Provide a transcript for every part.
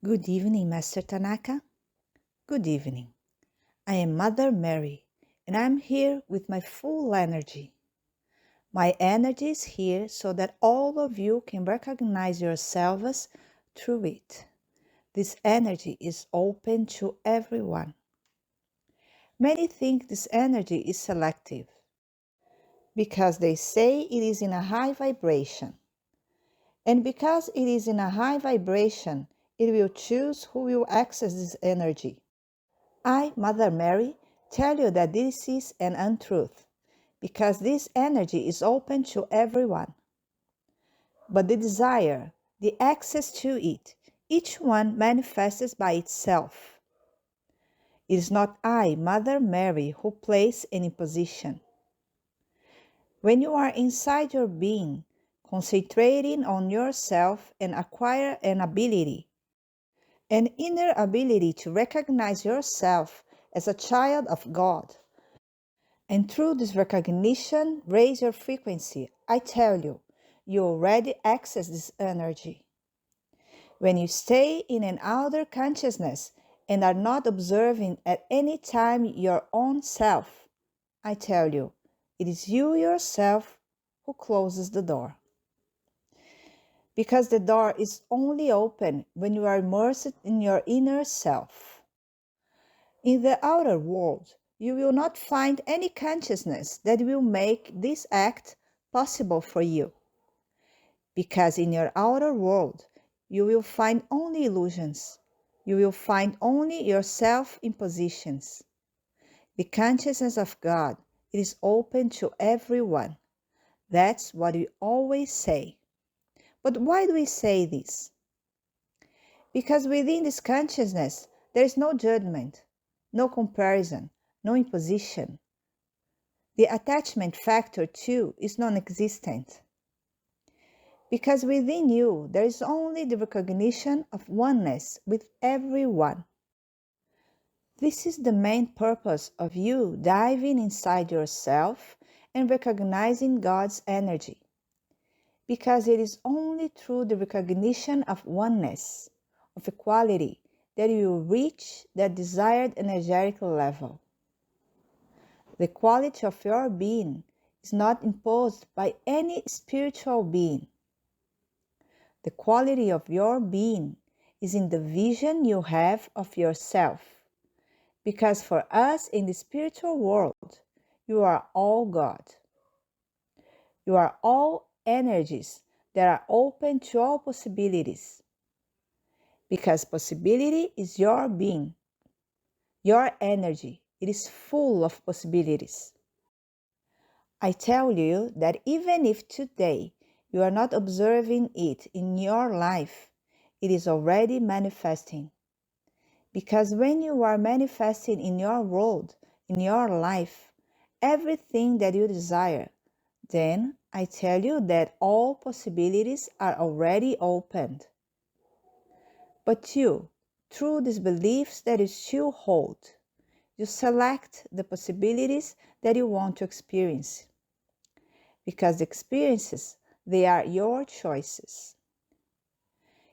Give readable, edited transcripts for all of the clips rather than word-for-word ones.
Good evening, Master Tanaka. Good evening. I am Mother Mary, and I'm here with my full energy. My energy is here so that all of you can recognize yourselves through it. This energy is open to everyone. Many think this energy is selective because they say it is in a high vibration. And because it is in a high vibration, it will choose who will access this energy. I, Mother Mary, tell you that this is an untruth, because this energy is open to everyone. But the desire, the access to it, each one manifests by itself. It is not I, Mother Mary, who place any position. When you are inside your being, concentrating on yourself and acquire an ability, an inner ability to recognize yourself as a child of God. And through this recognition, raise your frequency. I tell you, you already access this energy. When you stay in an outer consciousness and are not observing at any time your own self, I tell you, it is you yourself who closes the door. Because the door is only open when you are immersed in your inner self. In the outer world, you will not find any consciousness that will make this act possible for you. Because in your outer world, you will find only illusions. You will find only yourself in positions. The consciousness of God, it is open to everyone. That's what we always say. But why do we say this? Because within this consciousness, there is no judgment, no comparison, no imposition. The attachment factor, too, is non-existent. Because within you, there is only the recognition of oneness with everyone. This is the main purpose of you diving inside yourself and recognizing God's energy. Because it is only through the recognition of oneness, of equality, that you will reach that desired energetic level. The quality of your being is not imposed by any spiritual being. The quality of your being is in the vision you have of yourself. Because for us in the spiritual world, you are all God. You are all energies that are open to all possibilities. Because possibility is your being, your energy. It is full of possibilities. I tell you that even if today you are not observing it in your life, it is already manifesting. Because when you are manifesting in your world, in your life, everything that you desire, then I tell you that all possibilities are already opened. But you, through these beliefs that you still hold, you select the possibilities that you want to experience. Because the experiences, they are your choices.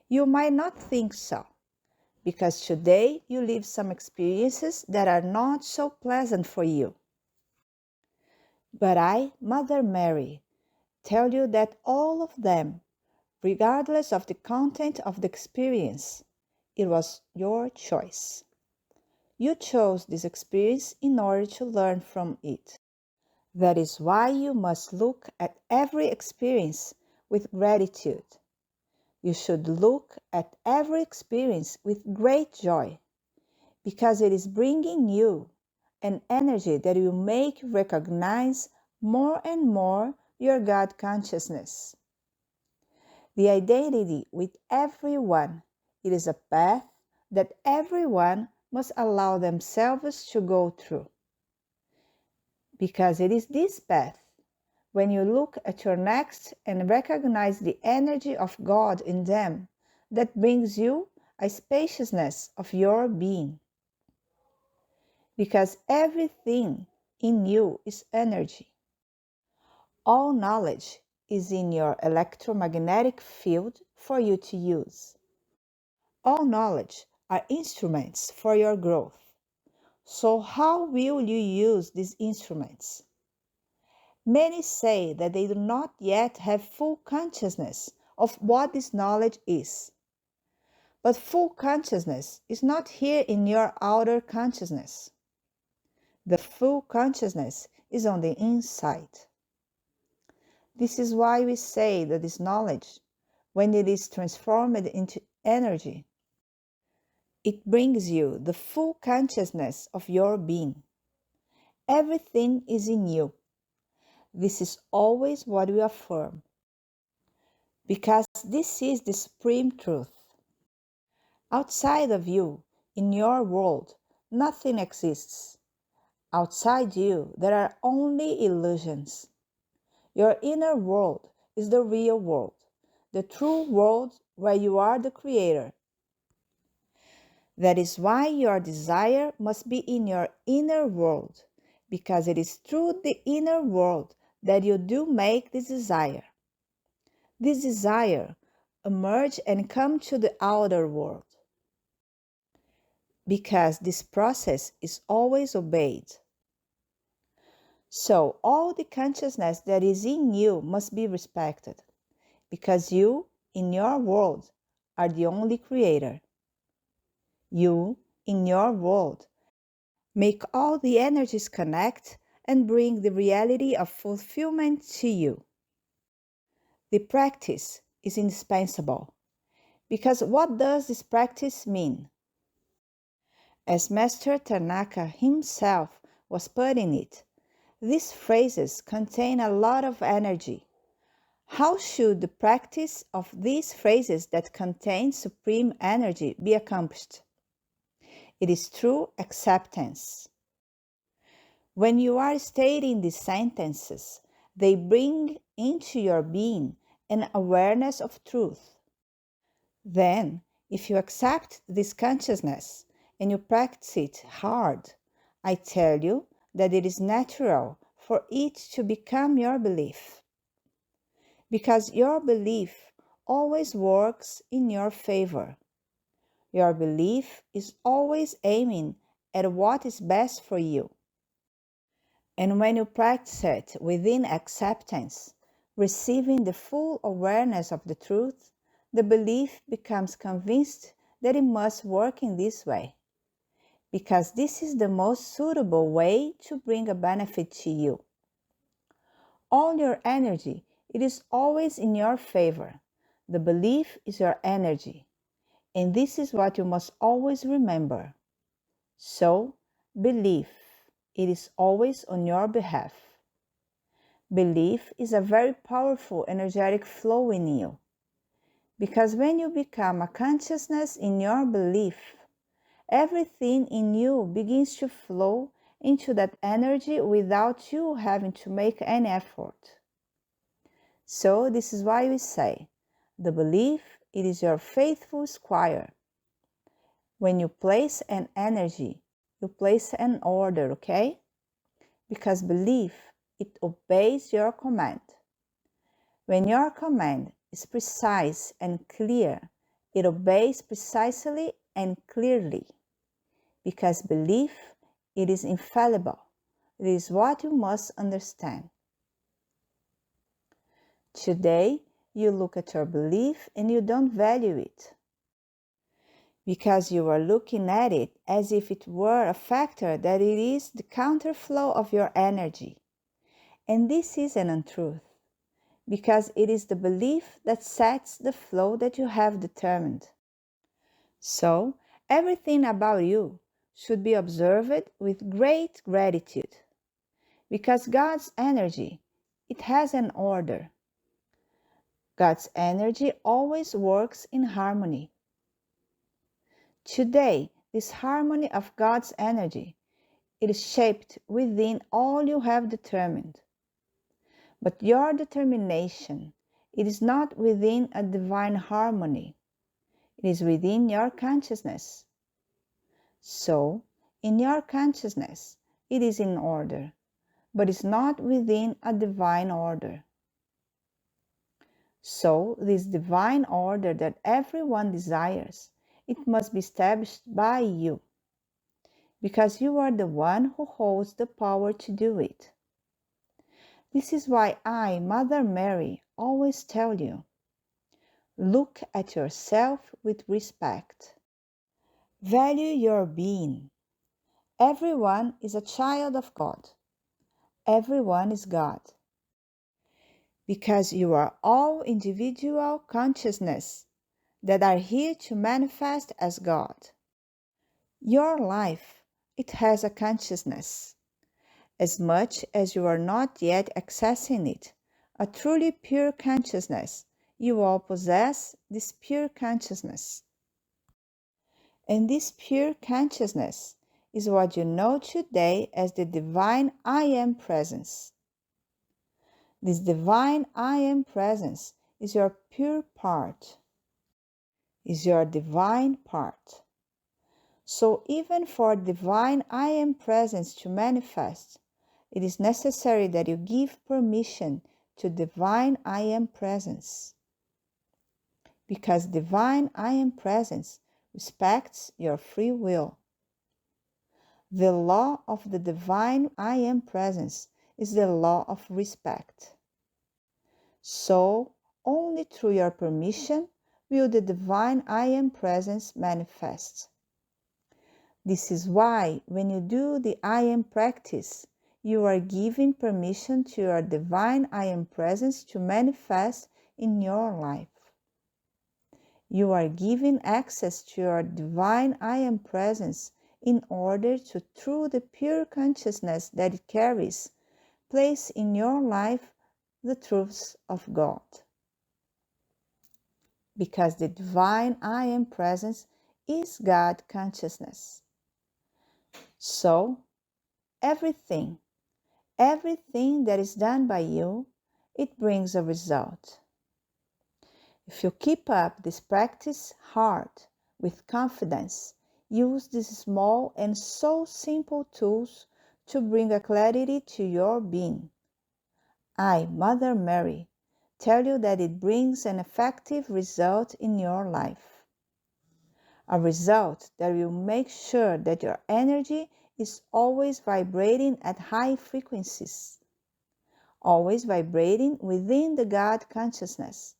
You might not think so, because today you live some experiences that are not so pleasant for you. But I, Mother Mary, tell you that all of them, regardless of the content of the experience, it was your choice. You chose this experience in order to learn from it. That is why you must look at every experience with gratitude. You should look at every experience with great joy, because it is bringing you an energy that will make you recognize more and more your God consciousness. The identity with everyone, it is a path that everyone must allow themselves to go through. Because it is this path, when you look at your next and recognize the energy of God in them, that brings you a spaciousness of your being. Because everything in you is energy. All knowledge is in your electromagnetic field for you to use. all knowledge are instruments for your growth. So how will you use these instruments? Many say that they do not yet have full consciousness of what this knowledge is. But full consciousness is not here in your outer consciousness. The full consciousness is on the inside. This is why we say that this knowledge, when it is transformed into energy, it brings you the full consciousness of your being. Everything is in you. This is always what we affirm, because this is the supreme truth. Outside of you, in your world, nothing exists. Outside you, there are only illusions. Your inner world is the real world, the true world where you are the creator. That is why your desire must be in your inner world, because it is through the inner world that you do make this desire. This desire emerge and come to the outer world, because this process is always obeyed. So all the consciousness that is in you must be respected, because you, in your world, are the only creator. You, in your world, make all the energies connect and bring the reality of fulfillment to you. The practice is indispensable, because what does this practice mean? As Master Tanaka himself was putting it, these phrases contain a lot of energy. How should the practice of these phrases that contain supreme energy be accomplished? It is through acceptance. When you are stating these sentences, they bring into your being an awareness of truth. Then, if you accept this consciousness and you practice it hard, I tell you that it is natural for it to become your belief. Because your belief always works in your favor. Your belief is always aiming at what is best for you. And when you practice it within acceptance, receiving the full awareness of the truth, the belief becomes convinced that it must work in this way, because this is the most suitable way to bring a benefit to you. All your energy, it is always in your favor. The belief is your energy, and this is what you must always remember. So, belief, it is always on your behalf. Belief is a very powerful energetic flow in you, because when you become a consciousness in your belief, everything in you begins to flow into that energy without you having to make any effort. So this is why we say, the belief, it is your faithful squire. When you place an energy, you place an order, okay? Because belief, it obeys your command. When your command is precise and clear, it obeys precisely and clearly. Because belief, it is infallible. It is what you must understand. Today, you look at your belief and you don't value it, because you are looking at it as if it were a factor that it is the counterflow of your energy. And this is an untruth, because it is the belief that sets the flow that you have determined. So, everything about you should be observed with great gratitude, because God's energy, it has an order. God's energy always works in harmony. Today, this harmony of God's energy, it is shaped within all you have determined. But your determination, it is not within a divine harmony. It is within your consciousness. So, in your consciousness, it is in order, but it's not within a divine order. So, this divine order that everyone desires, it must be established by you, because you are the one who holds the power to do it. This is why I, Mother Mary, always tell you, look at yourself with respect. Value your being. Everyone is a child of God. Everyone is God. Because you are all individual consciousness that are here to manifest as God. Your life, it has a consciousness. As much as you are not yet accessing it, a truly pure consciousness, you all possess this pure consciousness. And this pure consciousness is what you know today as the divine I Am presence. This divine I Am presence is your pure part, is your divine part. So even for divine I Am presence to manifest, it is necessary that you give permission to divine I Am presence. Because divine I Am presence respects your free will. The law of the divine I Am presence is the law of respect. So, only through your permission will the divine I Am presence manifest. This is why, when you do the I Am practice, you are giving permission to your divine I Am presence to manifest in your life. You are giving access to your divine I Am presence in order to, through the pure consciousness that it carries, place in your life the truths of God. Because the divine I Am presence is God consciousness. So, everything that is done by you, it brings a result. If you keep up this practice hard, with confidence, use these small and so simple tools to bring a clarity to your being. I, Mother Mary, tell you that it brings an effective result in your life. A result that will make sure that your energy is always vibrating at high frequencies, always vibrating within the God consciousness.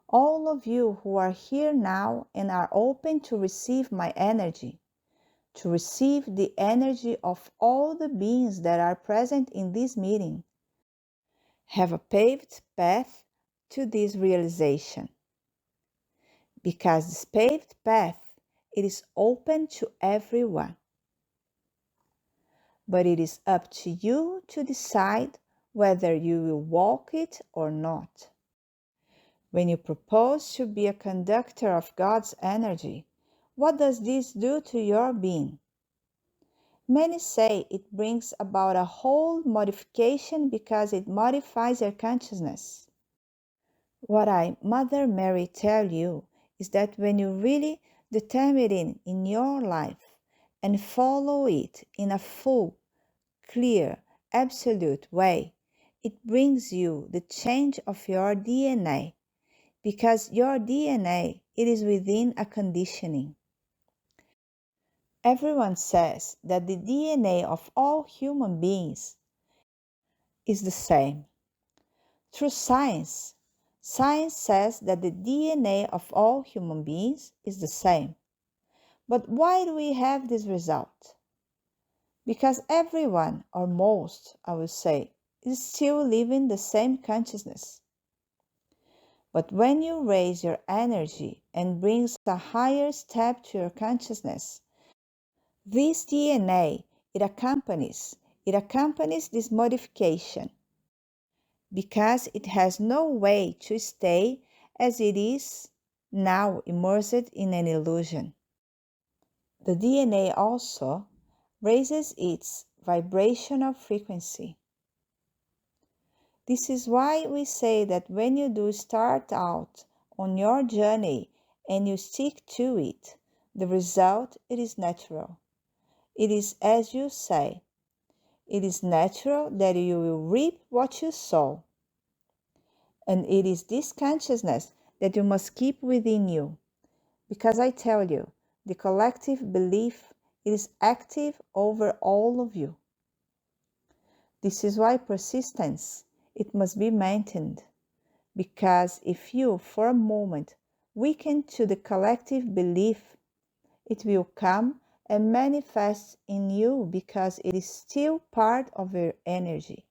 All of you who are here now and are open to receive my energy, to receive the energy of all the beings that are present in this meeting, have a paved path to this realization. Because this paved path, it is open to everyone. But it is up to you to decide whether you will walk it or not. When you propose to be a conductor of God's energy, what does this do to your being? Many say it brings about a whole modification because it modifies your consciousness. What I, Mother Mary, tell you is that when you really determine it in your life and follow it in a full, clear, absolute way, it brings you the change of your DNA, because your DNA, it is within a conditioning. Everyone says that the DNA of all human beings is the same. Through science says that the DNA of all human beings is the same. But why do we have this result? Because everyone, or most, I will say, is still living the same consciousness. But when you raise your energy and brings a higher step to your consciousness, this DNA, it accompanies this modification, because it has no way to stay as it is now, immersed in an illusion. The DNA also raises its vibrational frequency. This is why we say that when you do start out on your journey and you stick to it, the result, it is natural. It is as you say. It is natural that you will reap what you sow. And it is this consciousness that you must keep within you, Because I tell you, the collective belief is active over all of you. This is why persistence, it must be maintained. Because if you, for a moment, weaken to the collective belief, it will come and manifest in you because it is still part of your energy.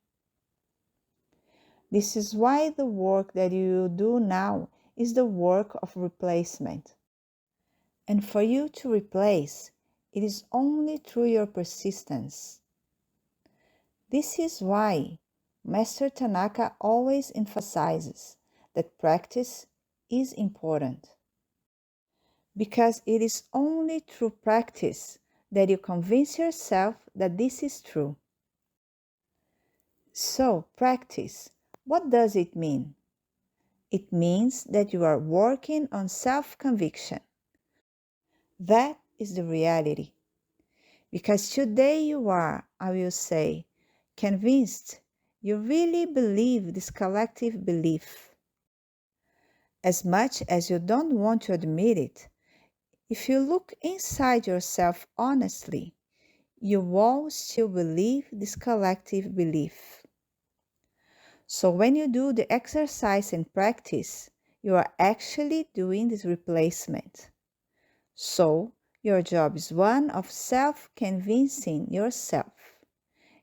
This is why the work that you will do now is the work of replacement. And for you to replace, it is only through your persistence. This is why Master Tanaka always emphasizes that practice is important. Because it is only through practice that you convince yourself that this is true. So, practice, what does it mean? It means that you are working on self-conviction. That is the reality. Because today you are, I will say, convinced, you really believe this collective belief. As much as you don't want to admit it, if you look inside yourself honestly, you all still believe this collective belief. So when you do the exercise and practice, you are actually doing this replacement. So your job is one of self-convincing yourself,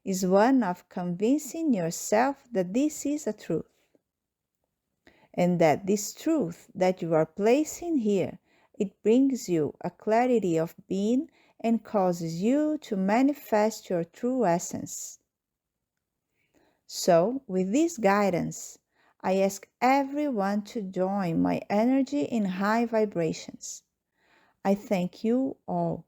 is one of convincing yourself that this is a truth. And that this truth that you are placing here, it brings you a clarity of being and causes you to manifest your true essence. So, with this guidance, I ask everyone to join my energy in high vibrations. I thank you all.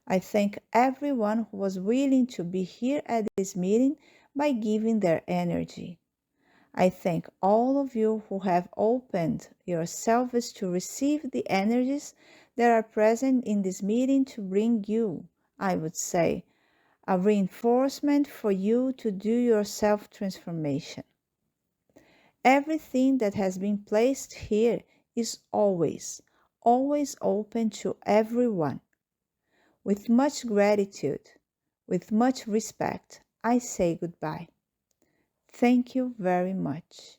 I thank everyone who was willing to be here at this meeting by giving their energy. I thank all of you who have opened yourselves to receive the energies that are present in this meeting to bring you, I would say, a reinforcement for you to do your self-transformation. Everything that has been placed here is always open to everyone. With much gratitude, with much respect, I say goodbye. Thank you very much.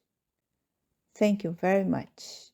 Thank you very much.